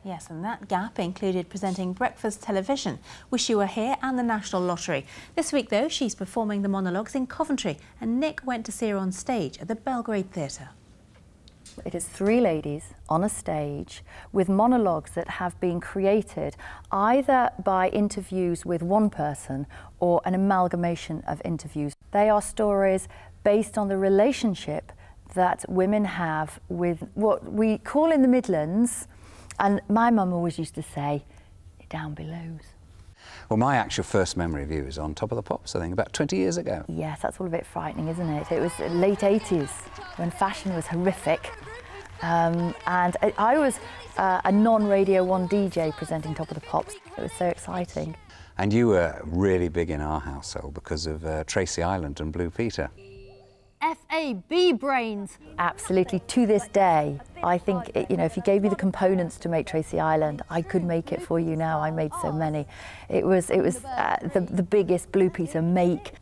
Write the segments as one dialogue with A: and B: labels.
A: Yes, and that gap included presenting breakfast television, Wish You Were Here and the National Lottery. This week, though, she's performing the monologues in Coventry, and Nick went to see her on stage at the Belgrade Theatre.
B: It is three ladies on a stage with monologues that have been created either by interviews with one person or an amalgamation of interviews. They are stories based on the relationship that women have with what we call in the Midlands, and my mum always used to say, down belows.
C: Well, my actual first memory of you is on Top of the Pops, I think, about 20 years ago.
B: Yes, that's all a bit frightening, isn't it? It was late 80s when fashion was horrific. And I was a non-Radio 1 DJ presenting Top of the Pops. It was so exciting.
C: And you were really big in our household because of Tracy Island and Blue Peter.
D: FAB brains.
B: Absolutely, to this day, I think, you know, if you gave me the components to make Tracy Island, I could make it for you now. I made so many. It was the biggest Blue Peter make.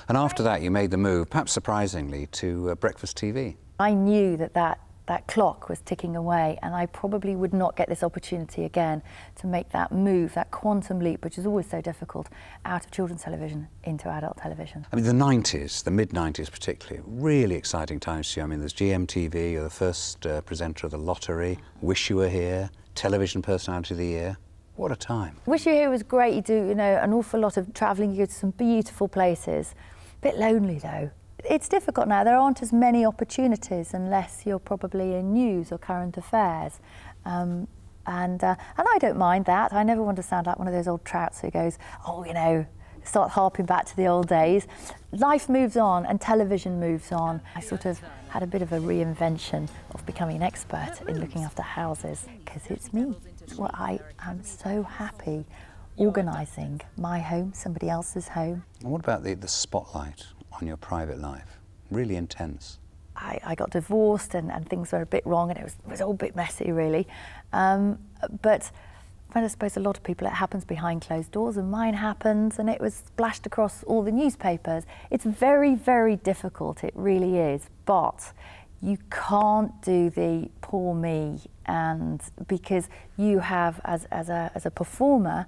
C: And after that, you made the move, perhaps surprisingly, to breakfast TV.
B: I knew that clock was ticking away, and I probably would not get this opportunity again to make that move, that quantum leap, which is always so difficult, out of children's television into adult television.
C: I mean, the 90s, the mid-90s particularly, really exciting times to you. I mean, there's GMTV, you're the first presenter of the lottery, Wish You Were Here, Television Personality of the Year. What a time.
B: Wish You Were Here was great. You do, you know, an awful lot of travelling. You go to some beautiful places. A bit lonely, though. It's difficult now. There aren't as many opportunities unless you're probably in news or current affairs. And I don't mind that. I never want to sound like one of those old trouts who goes, oh, you know, start harping back to the old days. Life moves on and television moves on. I sort of had a bit of a reinvention of becoming an expert in looking after houses, because it's me. It's what I am so happy organising my home, somebody else's home.
C: And what about the spotlight on your private life? Really intense.
B: I got divorced and things were a bit wrong, and it was all a bit messy, really. But I suppose a lot of people, it happens behind closed doors, and mine happens, and it was splashed across all the newspapers. It's very, very difficult, it really is, but you can't do the poor me, and because you have, as a performer,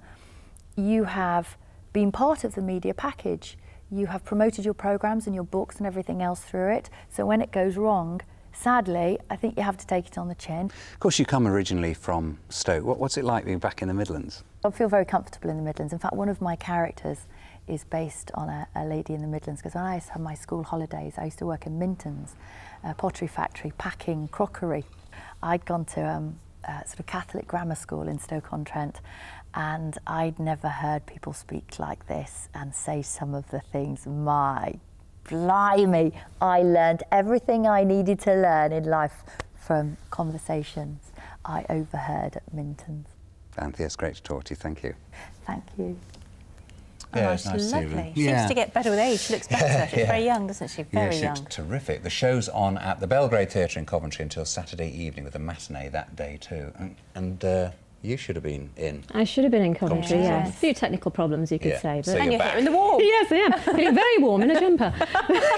B: you have been part of the media package. You have promoted your programmes and your books and everything else through it. So when it goes wrong, sadly, I think you have to take it on the chin.
C: Of course, you come originally from Stoke. What's it like being back in the Midlands?
B: I feel very comfortable in the Midlands. In fact, one of my characters is based on a lady in the Midlands, because when I used to have my school holidays, I used to work in Minton's, a pottery factory, packing crockery. I'd gone to a sort of Catholic grammar school in Stoke-on-Trent, and I'd never heard people speak like this and say some of the things. My blimey, I learned everything I needed to learn in life from conversations I overheard at Minton's.
C: Anthea, it's great to talk to you. Thank you.
B: Thank you.
C: Yeah,
A: she's
C: nice
A: lovely. She seems to get better with age. She looks better. She's very young, doesn't she? Very young.
C: She looks terrific. The show's on at the Belgrade Theatre in Coventry until Saturday evening, with a matinee that day too. And you should have been in.
D: I should have been in Coventry, yes. A few technical problems, you could say. But
C: So
A: and you're
C: back.
A: here in the warm.
D: Yes, I am. Feeling very warm in a jumper.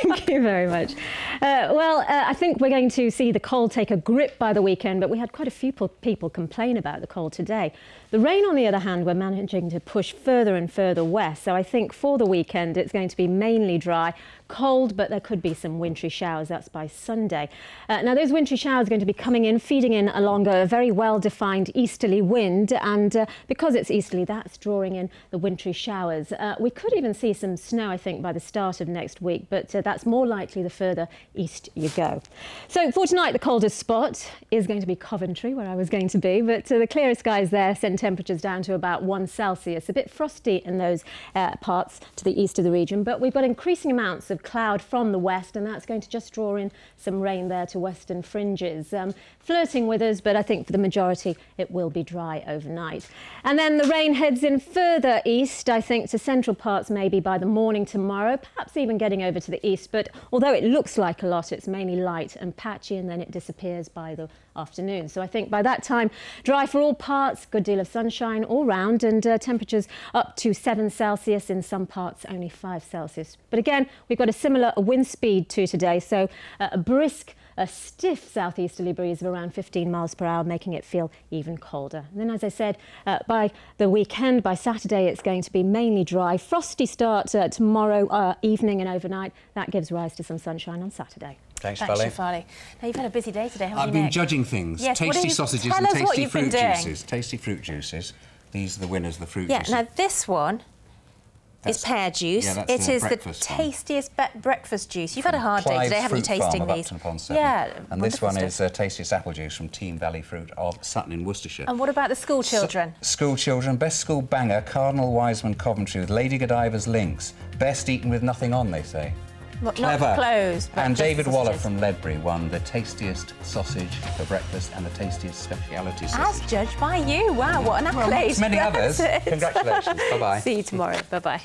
D: Thank you very much. I think we're going to see the cold take a grip by the weekend, but we had quite a few people complain about the cold today. The rain, on the other hand, we're managing to push further and further west. So I think for the weekend, it's going to be mainly dry, cold, but there could be some wintry showers. That's by Sunday. Now, those wintry showers are going to be coming in, feeding in along a very well-defined easterly wind. And because it's easterly, that's drawing in the wintry showers. We could even see some snow, I think, by the start of next week, but that's more likely the further east you go. So for tonight, the coldest spot is going to be Coventry, where I was going to be, but the clearer skies there send temperatures down to about 1 Celsius. A bit frosty in those parts to the east of the region, but we've got increasing amounts of cloud from the west, and that's going to just draw in some rain there to western fringes. Flirting with us, but I think for the majority it will be dry overnight. And then the rain heads in further east, I think, to central parts maybe by the morning tomorrow, perhaps even getting over to the east. But although it looks like a lot, it's mainly light and patchy, and then it disappears by the afternoon. So I think by that time, dry for all parts, good deal of sunshine all round, and temperatures up to 7 Celsius, in some parts only 5 Celsius. But again, we've got a similar wind speed to today, so a brisk a stiff southeasterly breeze of around 15 miles per hour, making it feel even colder. And then, as I said, by the weekend, by Saturday, it's going to be mainly dry. Frosty start tomorrow evening and overnight. That gives rise to some sunshine on Saturday.
C: Thanks,
A: Farley. Now, you've had a busy day today, haven't you,
C: I've been
A: Nick?
C: judging things.
A: Yes,
C: tasty sausages and tasty fruit juices. Tasty fruit juices. These are the winners of the fruit juices.
A: Yeah, now this one is pear juice.
C: Yeah,
A: it is the
C: breakfast
A: tastiest breakfast juice. You've had a hard day today, haven't you, tasting these?
C: Yeah, and this one is tastiest apple juice from Team Valley Fruit of Sutton in Worcestershire.
A: And what about the school children?
C: School children, best school banger, Cardinal Wiseman Coventry with Lady Godiva's links. Best eaten with nothing on, they say. Clever.
A: Not clothes, but
C: and David
A: sausages.
C: Waller from Ledbury won the tastiest sausage for breakfast and the tastiest speciality sausage.
A: As judged by you. Wow, what an accolade.
C: Many others. Congratulations. Bye-bye.
A: See you tomorrow. Bye-bye.